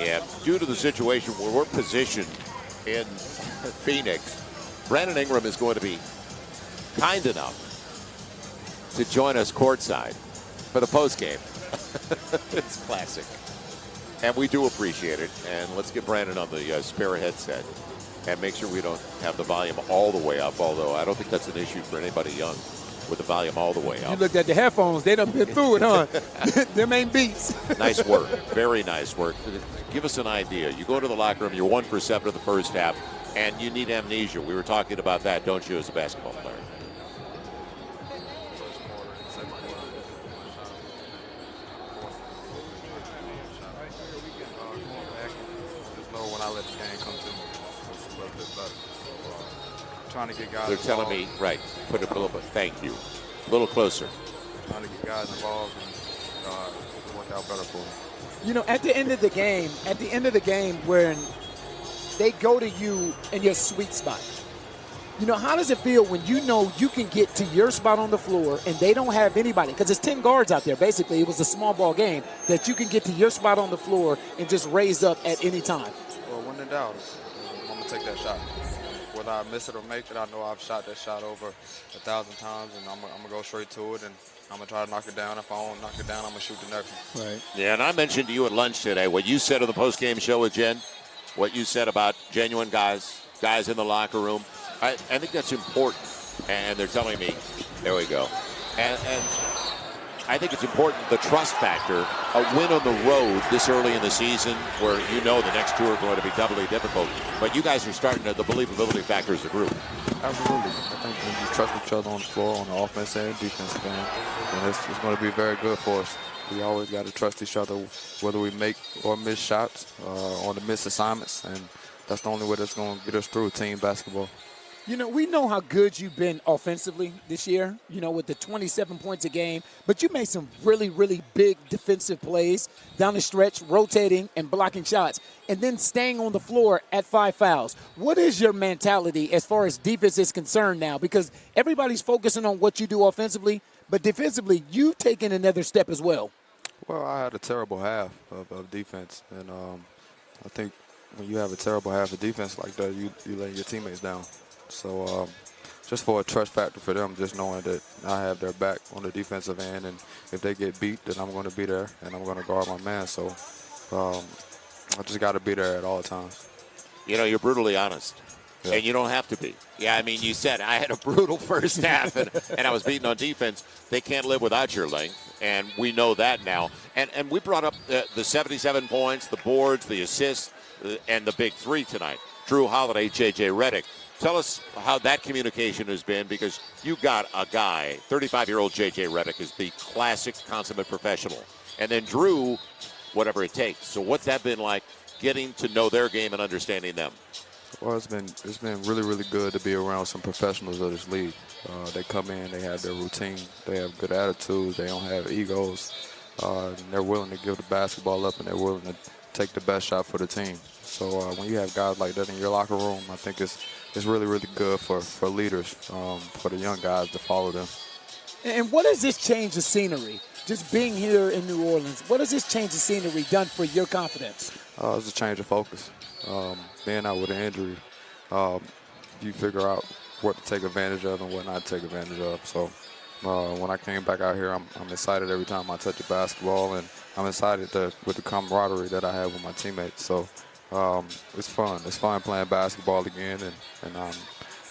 And due to the situation where we're positioned in Phoenix, Brandon Ingram is going to be kind enough to join us courtside for the postgame. It's classic. And we do appreciate it. And let's get Brandon on the spare headset and make sure we don't have the volume all the way up, although I don't think that's an issue for anybody young with the volume all the way up. You looked at the headphones, they done been through it, huh? Them ain't beats. Nice work. Very nice work. Give us an idea. You go into the locker room, you're 1 for 7 in the first half, and you need amnesia. We were talking about that, don't you, as a basketball player? When I let the game come to me, it's a little bit better. Trying to get guys They're telling involved. me, right, put it a little bit, thank you. A little closer. Trying to get guys involved and work out better for them. You know, at the end of the game, when they go to you in your sweet spot, you know, how does it feel when you know you can get to your spot on the floor and they don't have anybody? Because it's 10 guards out there. Basically, it was a small ball game that you can get to your spot on the floor and just raise up at any time. Well, when in doubt, I'm going to take that shot. Whether I miss it or make it, I know I've shot that shot over 1,000 times, and I'm going to go straight to it, and I'm going to try to knock it down. If I don't knock it down, I'm going to shoot the next one. Right. Yeah, and I mentioned to you at lunch today what you said on the postgame show with Jen, what you said about genuine guys in the locker room. I think that's important, and they're telling me, there we go. And I think it's important, the trust factor, a win on the road this early in the season where you know the next two are going to be doubly difficult. But you guys are starting to, the believability factor as a group. Absolutely. I think when you trust each other on the floor, on the offense and defensive end, and it's going to be very good for us. We always got to trust each other, whether we make or miss shots or the miss assignments, and that's the only way that's going to get us through team basketball. You know, we know how good you've been offensively this year, you know, with the 27 points a game. But you made some really, really big defensive plays down the stretch, rotating and blocking shots, and then staying on the floor at 5 fouls. What is your mentality as far as defense is concerned now? Because everybody's focusing on what you do offensively, but defensively, you've taken another step as well. Well, I had a terrible half of defense, and I think when you have a terrible half of defense like that, you let your teammates down. So just for a trust factor for them, just knowing that I have their back on the defensive end, and if they get beat, then I'm going to be there, and I'm going to guard my man. So I just got to be there at all times. You know, you're brutally honest, and you don't have to be. Yeah, I mean, you said I had a brutal first half, and I was beaten on defense. They can't live without your length, and we know that now. And we brought up the 77 points, the boards, the assists, and the big three tonight. Drew Holiday, J.J. Redick. Tell us how that communication has been, because you got a guy, 35-year-old J.J. Redick is the classic consummate professional. And then Drew, whatever it takes. So what's that been like, getting to know their game and understanding them? Well, it's been really, really good to be around some professionals of this league. They come in, they have their routine, they have good attitudes, they don't have egos. And they're willing to give the basketball up, and they're willing to take the best shot for the team. So when you have guys like that in your locker room, I think it's really, really good for leaders, for the young guys to follow them. And what has this change of scenery, just being here in New Orleans, what has this change of scenery done for your confidence? It's a change of focus. Being out with an injury, you figure out what to take advantage of and what not to take advantage of. So when I came back out here, I'm excited every time I touch a basketball, and I'm excited with the camaraderie that I have with my teammates. So it's fun. It's fun playing basketball again, and I'm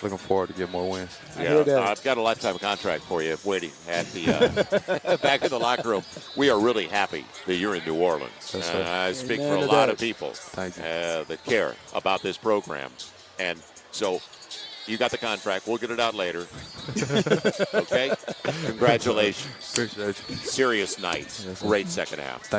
looking forward to get more wins. Yeah, I've got a lifetime contract for you waiting at the back in the locker room. We are really happy that you're in New Orleans. I speak for a lot of people that care about this program. And so you got the contract. We'll get it out later. Okay? Congratulations. Appreciate you. Serious night. Great second half. Thank you.